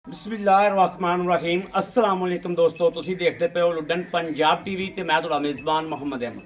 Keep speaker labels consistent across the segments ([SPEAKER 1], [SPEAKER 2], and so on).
[SPEAKER 1] बिस्मिल्लाहिर्रहमानिर्रहीम अस्सलाम वालेकुम दोस्तों, तुसी देखते पे हो लुडन पंजाब टीवी ते मैं तुहाडा मेज़बान मोहम्मद अहमद।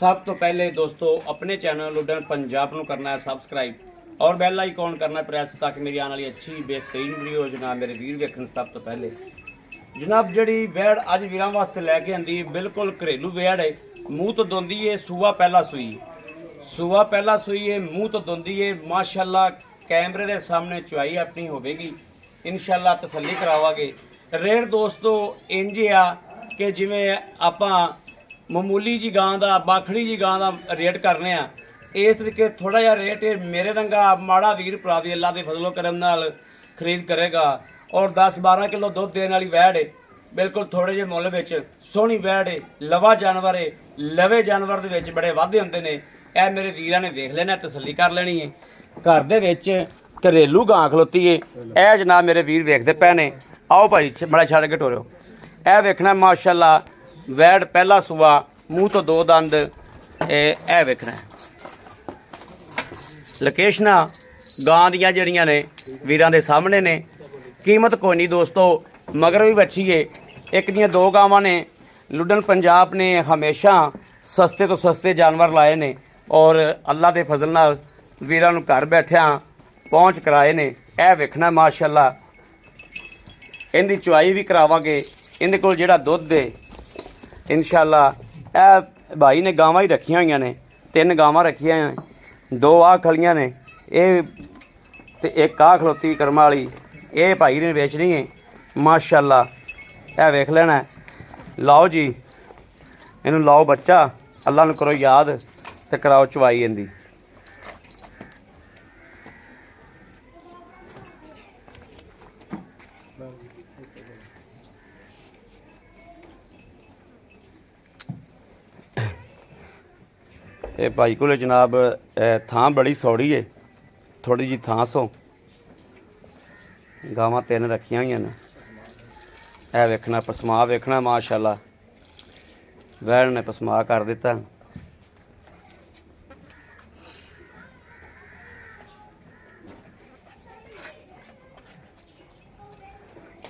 [SPEAKER 1] सब तो पहले दोस्तों अपने चैनल लुडन पंजाब नूं करना है सबसक्राइब और बैल आइकॉन करना है प्रेस ताकि मेरी आने वाली अच्छी बेहतरीन वीडियो जनाब मेरे वीर वेखन। सब तो पहले जनाब जिहड़ी वैड़ अज वीरां वास्ते लैके आंदी बिल्कुल घरेलू वैड़ है। मूँह तो दोंदी है, सूआ पहला सूई है, मूँह तो दोंदी है। माशाअल्लाह कैमरे के सामने चुआई अपनी होगी, इंशाअल्लाह तसल्ली करावांगे। रेट दोस्तों इंज आ कि जिवें आपां मामूली जी गां दा बाखड़ी जी गां दा रेट करने आ, इस तरीके थोड़ा जिहा रेट मेरे रंगा माड़ा वीर भरा भी अल्लाह दे फजलो करम नाल खरीद करेगा। और 10-12 किलो दुध देने वाली वैड़ है, बिल्कुल थोड़े जे मुੱਲ विच सोहनी वैड़ है। लवा जानवर है, लवे जानवर दे विच बड़े वाधे हुंदे ने। ਇਹ मेरे वीरां ने देख लेना, तसल्ली कर लेनी है। घर दे विच घरेलू गां खलोती है। यह जनाब मेरे वीर वेखते पे ने, आओ भाई बड़ा छड़ के टोरियो। यह वेखना माशाअल्लाह वैड़ पहला सूआ, मूँह तो 2 दंद। यह वेखना लोकेशना गां दियां जड़ियां ने वीरां दे सामने ने। कीमत कोई नहीं दोस्तों, मगर भी बच्ची है। एक दियां 2 गावां ने। लुडन पंजाब ने हमेशा सस्ते तो सस्ते जानवर लाए ने और अल्लाह के फजल नाल वीरां नूं घर बैठिया पहुँच कराए ने। यह वेखना माशाअल्लाह इनकी चुआई भी करावांगे। इहदे कोल जिहड़ा दुध है इंशाअल्लाह यह भाई ने गावां ही रखियां होईयां ने, 3 गावां रखियां ने, 2 आ खलियां ने, ये एक आ खलोती कर्मा वाली, ये भाई ने बेचनी है माशाअल्लाह। यह वेख लेना। लाओ जी इनू लाओ बच्चा, अल्लाह नूं करो याद ते कराओ चुआई इनदी। ये भाई को जनाब थां बड़ी सौड़ी है, थोड़ी जी थां सो गावां 3 रखियां हुई ने। यह वेखना पसमा वेखना माशाअल्लाह वैड़ ने पसमा कर दिता।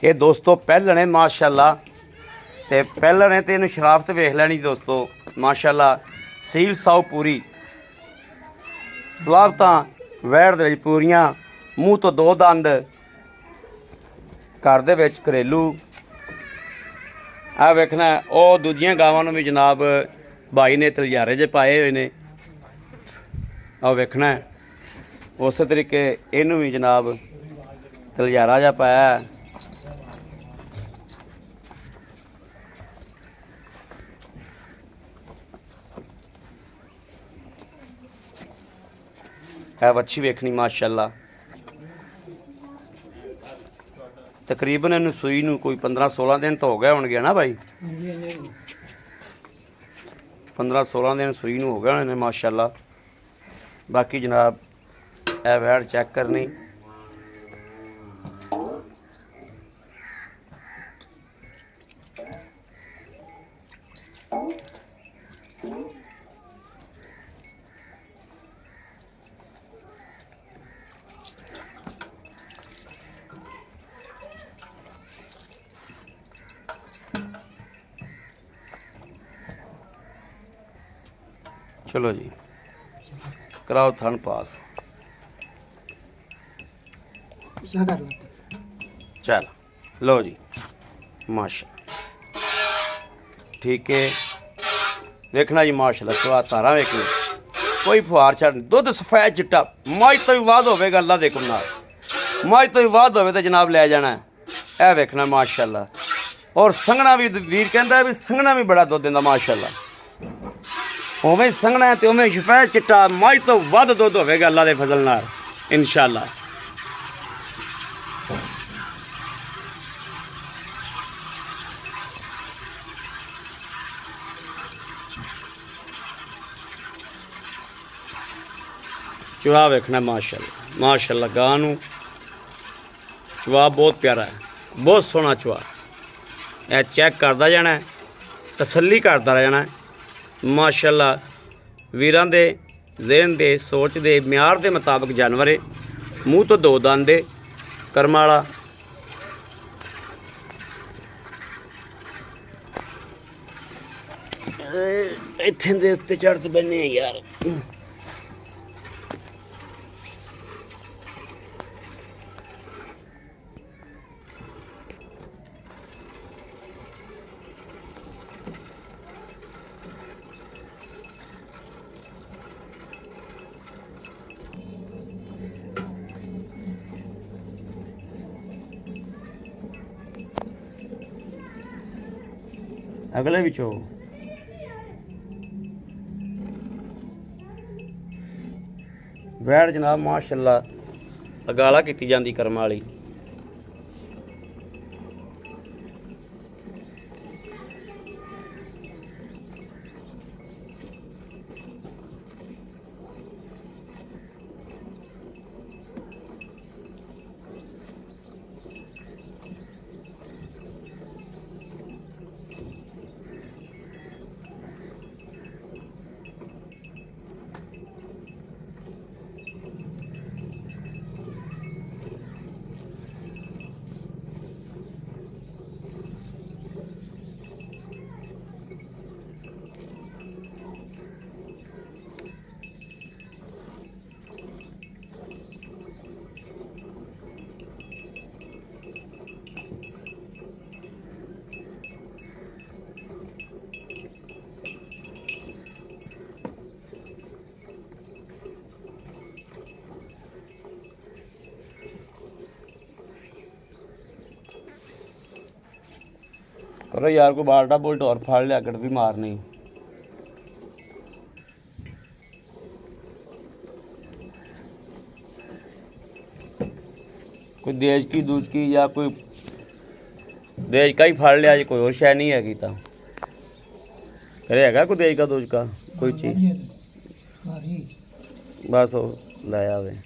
[SPEAKER 1] ये दोस्तों पहलने माशाअल्लाह ते पहलने तो इन्हूं शराफत वेख लैनी दोस्तों माशाअल्लाह। सील साउ पूरी सलावतां वैड़ दे विच पूरियां, मूँह तो 2 दंद, घर दे विच घरेलू। आ वेखना ओ दूजियां गावां नूं भी जनाब भाई ने तलियारे जे पाए हुए ने। आ वेखना उस तरीके इनू भी जनाब तलियारा जा पाया। है अच्छी वेखनी माशाअल्लाह। तकरीबन इन्हूं सूई नूं कोई 15-16 दिन तो हो गए होणगे ना भाई, 15-16 दिन सूई नूं हो गए होणे माशाअल्लाह। बाकी जनाब ए वैड़ चेक करनी। चलो जी कराओ थन पास। चल लो जी माशा ठीक है। देखना जी माशाल्लाह तो सारा वेख लो, कोई फुहार छड़ दुध सफेद चिट्टा। मझ तो भी वाद होगा अल्लाह दे हुक्म नाल, मझ तो भी वाद होवे तो जनाब लै जाना। यह वेखना माशाल्लाह। और संघना भी वीर कहता भी संघना भी बड़ा दुध दिंदा माशाल्लाह। उवें संघना है तो उवें सफेद चिट्टा, मझ तो वध दुध होगा अल्लाह के फजल नाल इंशाअल्लाह। चुआ वेखना माशाअल्लाह माशाअल्लाह। गां नूं चुआ बहुत प्यारा है, बहुत सोहना चुआ। यह चेक करता जाना, तसल्ली करता जाना माशाअल्लाह। वीरां दे ज़हन दे सोच दे म्यार दे मुताबिक जानवर है। मूँह तो 2 दंद कर्मा वाला। ਇੱਥੇ ਦੇ ਉੱਤੇ ਚੜ੍ਹ ਤੇ ਬੈਠੇ ਯਾਰ। ਅਗਲੇ ਵਿੱਚੋਂ ਵੈੜ ਜਨਾਬ ਮਾਸ਼ਾਅੱਲਾ ਅਗਾਲਾ ਕੀਤੀ ਜਾਂਦੀ ਕਰਮਾਂ ਵਾਲੀ। करो यार कोई बाल्टा बुल्ट और फाड़ लिया कर भी मारनी। कोई देज की दूज की या कोई देज का ही फाड़ लिया जी, कोई और शय नहीं हैगी। तो अरे हैगा कोई देज का दूज का कोई चीज बस वो लाया वे।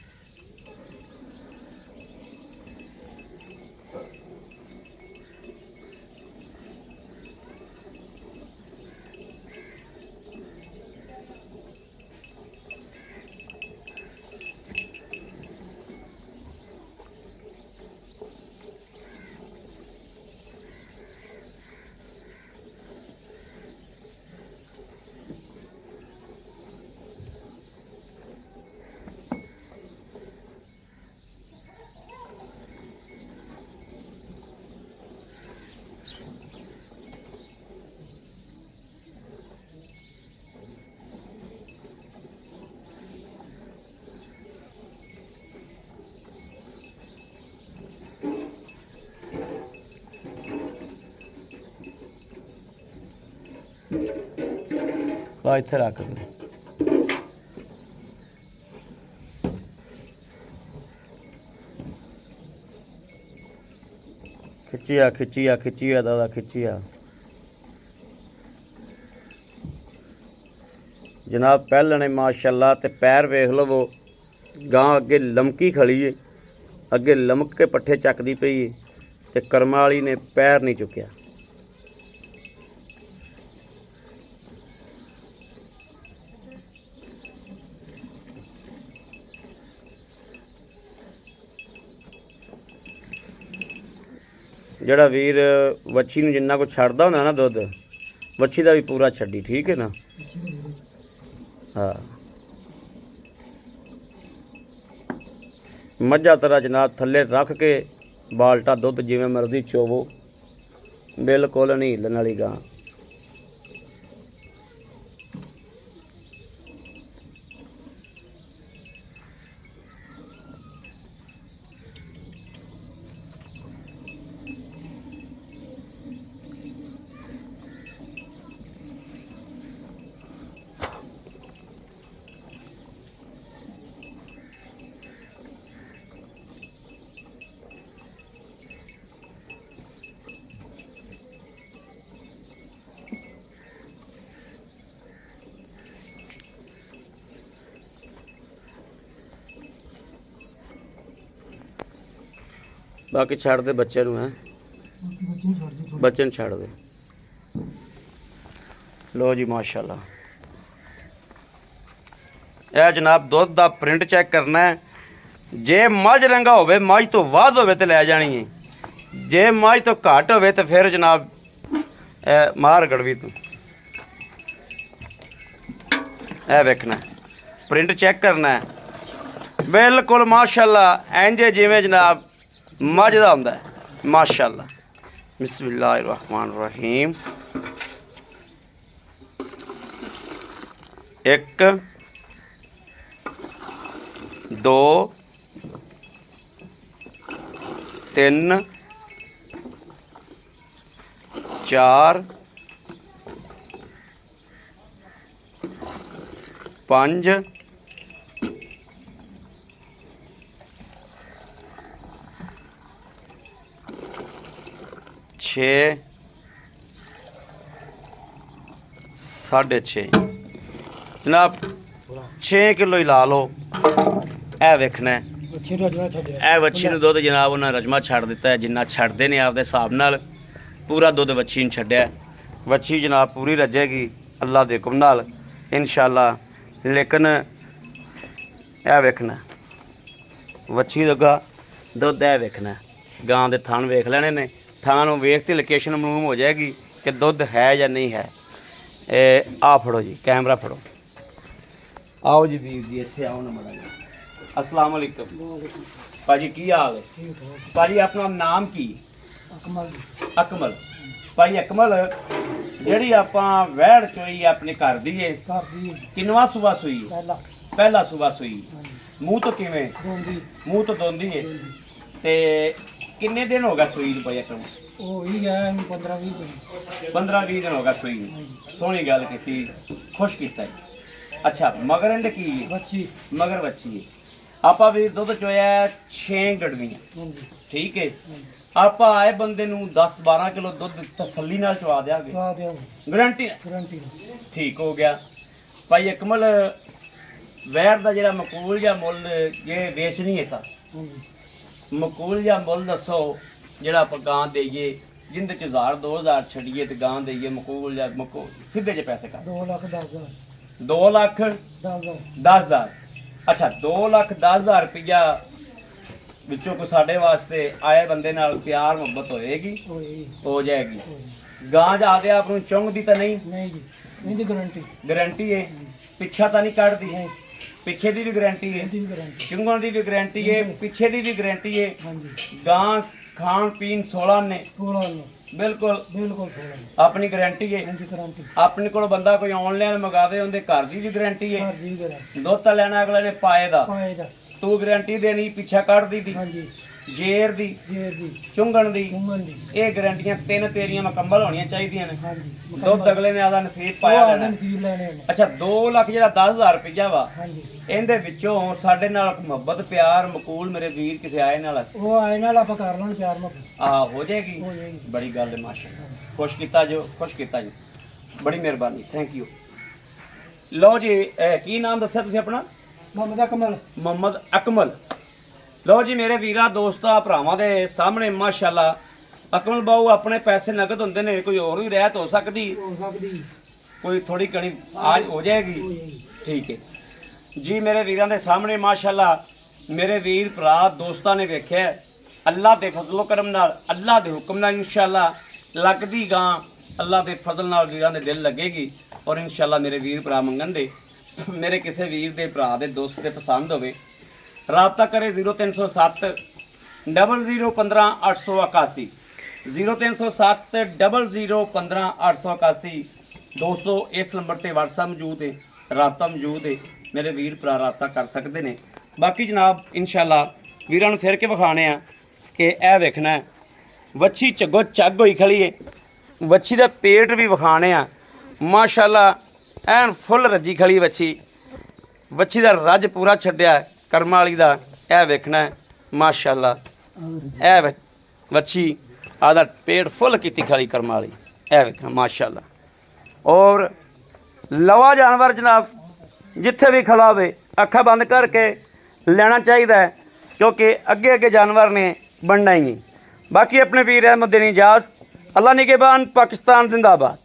[SPEAKER 1] ਇੱਥੇ ਰੱਖ ਦੇ। ਖਿੱਚਿਆ ਖਿੱਚਿਆ ਖਿੱਚਿਆ ਦਾਦਾ ਖਿੱਚਿਆ ਜਨਾਬ। ਪਹਿਲਣੇ ਮਾਸ਼ਾਅੱਲਾ ਤੇ ਪੈਰ ਵੇਖ ਲਵੋ, ਗਾਂ ਅੱਗੇ ਲਮਕੀ ਖੜੀ ਏ, ਅੱਗੇ ਲਮਕ ਕੇ ਪੱਠੇ ਚੱਕਦੀ ਪਈ ਏ ਤੇ ਕਰਮਾਂ ਵਾਲੀ ਨੇ ਪੈਰ ਨਹੀਂ ਚੁੱਕਿਆ। ਜਿਹੜਾ ਵੀਰ ਵੱਛੀ ਨੂੰ ਜਿੰਨਾ ਕੁ ਛੱਡਦਾ ਹੁੰਦਾ ਨਾ ਦੁੱਧ, ਵੱਛੀ ਦਾ ਵੀ ਪੂਰਾ ਛੱਡੀ, ਠੀਕ ਹੈ ਨਾ। ਹਾਂ ਮੱਝਾਂ ਤਰ੍ਹਾਂ ਜਨਾਬ ਥੱਲੇ ਰੱਖ ਕੇ ਬਾਲਟਾ ਦੁੱਧ ਜਿਵੇਂ ਮਰਜ਼ੀ ਚੋਵੋ, ਬਿਲਕੁਲ ਨਹੀਂ ਹਿੱਲਣ ਵਾਲੀ ਗਾਂ। बाकी छड़ दे बच्चे नूं है, बच्चे नूं छड़ दे। लो जी माशाल्लाह, यह जनाब दुध दा प्रिंट चेक करना है। जे मझ रंगा होवे, मझ तो वध होवे ते लै जानी है, जे मझ तो घट होवे ते फिर जनाब मार गड़वी तू। ਇਹ ਵੇਖਣਾ ਪ੍ਰਿੰਟ ਚੈੱਕ ਕਰਨਾ ਬਿਲकुल माशाअल्लाह इंज जिवें जनाब मझ दा हुंदा है माशाअल्लाह। बिस्मिल्लाहिर्रहमानिर्रहीम। एक दो तीन चार पांच छे 6.5 जनाब 6 किलो ही ला लो। ए वेखना ए वच्छी नूं दुध जनाब उन्हें रजमा छड़ दिता है जिन्ना छड़ते ने आपदे हिसाब नाल पूरा दुध वच्छी नूं छड्डिया। वच्छी जनाब पूरी रजेगी अल्लाह दे हुक्म नाल इंशाअल्लाह। लेकिन ए वेखना वच्छी लगा दुध ए वेखना गां दे थण वेख लेने ने थाना वेख के लोकेशन मालूम हो जाएगी कि दुध है या नहीं है। आ फड़ो जी कैमरा फड़ो आओ जी वीर जी इत्थे आओ ना मड़ा जी। अस्सलाम वालेकुम भाजी की हाल है भाजी अपना नाम की? अकमल। अकमल भाई अकमल ਜਿਹੜੀ ਆਪਾਂ ਵਹਿੜ ਚੋਈ ਆਪਣੇ ਘਰ ਦੀ ਏ ਕਿੰਨਵਾ ਸੂਬਾ ਸੂਈ? ਪਹਿਲਾ ਸੂਬਾ ਸੂਈ। ਮੂੰਹ ਤੋਂ ਕਿਵੇਂ? ਮੂੰਹ ਤੋਂ ਦੋਂਦੀ ਏ ਤੇ किन्ने दिन होगा सुई भाई अकरम? ओ ही गया 15-20 दिन होगा सुई। सोहनी गल की खुश किया। अच्छा मगर इंदे की बच्ची? मगर बच्ची है आपा भी दुध चोया 6 गड़वियां ठीक है। आपा आए बंदे नूं 10-12 किलो दुध तसल्ली नाल चवा देंगे गारंटी ठीक हो गया। भाई अकमल वैर दा जेड़ा मकबूल या मुल जे बेचनी है तां मकबूल या मुल दसो जेड़ा आप गां देइए जिंदे च 1000-2000 छड़िए तो गां देइए मकबूल या सीधे जे पैसे कर 2,10,000। अच्छा 2,10,000 रुपया विचों को साढ़े वास्ते आए बंदे नाल प्यार मुहब्बत होएगी हो जाएगी। गां जाते आप चुंग दी तो नहीं गारंटी है पिछा तो नहीं कट दी पिछे दी भी गारंटी है चुंगण की भी गारंटी है पिछे की भी गारंटी है। गां खान पीन 16 ने बिल्कुल अपनी गारंटी है। अपने को बंदा कोई ऑनलाइन मंगावे उनके घर की भी गारंटी है। दुध तो लेना अगले ने पाए दा तू गारंटी देनी पिछा कट दी जेर दी चुंगण दी ये गारंटियां 3 तेरियां मुकम्मल होनी चाहिए ने। दुध अगले ने आदा नसीब पाया लेना। अच्छा 2,10,000 रुपया वा इहदे विचों साडे नाल मुहब्बत प्यार मकबूल मेरे वीर किसी आए नाल हो जाएगी। बड़ी गल है माशाअल्लाह खुश किता जो बड़ी मेहरबानी थैंक यू। लो जी की नाम दस्या तुसीं अपना? मोहम्मद अकमल। लो जी मेरे वीरा दोस्ता भरावां दे सामने माशाअल्लाह अकमल बाऊ अपने पैसे नगद होंदे ने कोई और भी रहत हो सकती कोई थोड़ी कणी आज हो जाएगी ठीक है जी। मेरे वीरां दे सामने माशाअल्लाह मेरे वीर भरा दोस्तां ने वेख्या अल्लाह दे फजलो करम नाल अल्लाह दे हुक्म नाल इंशाअल्लाह लगदी गां अल्लाह दे फजल नाल वीरां दे दिल लगेगी और इंशाअल्लाह मेरे वीर भरा मंगन दे मेरे किसी वीर दे भरा दे दोस्त दे पसंद होवे राबता करे 0307 00 15 881 0307 00 15 881। दोस्तों इस नंबर पर व्हाट्सएप मौजूद है राबता मौजूद है मेरे वीर भरा राबता कर सकते हैं। बाकी जनाब इंशाअल्लाह वीरां नूं फिर के विखाने आ कि यह वेखना है वच्छी झग्गो झग होई खड़ी है। वच्छी का पेट भी विखाने आ माशाअल्लाह एन फुल रजी खड़ी वच्छी का रज पूरा छड्डिया कर्म वाली का यह वेखना है माशाअल्लाह। यह वच्छी आदा पेट फुल की खड़ी कर्म वाली यह वेखना माशाअल्लाह। और लवा जानवर जनाब जिथे भी खड़ा हो अखा बंद करके लेना चाहिए क्योंकि अगे अगे जानवर ने बनना ही। बाकी अपने वीर अहमद देनी इजाज़त। अल्लाह निगहबान पाकिस्तान जिंदाबाद।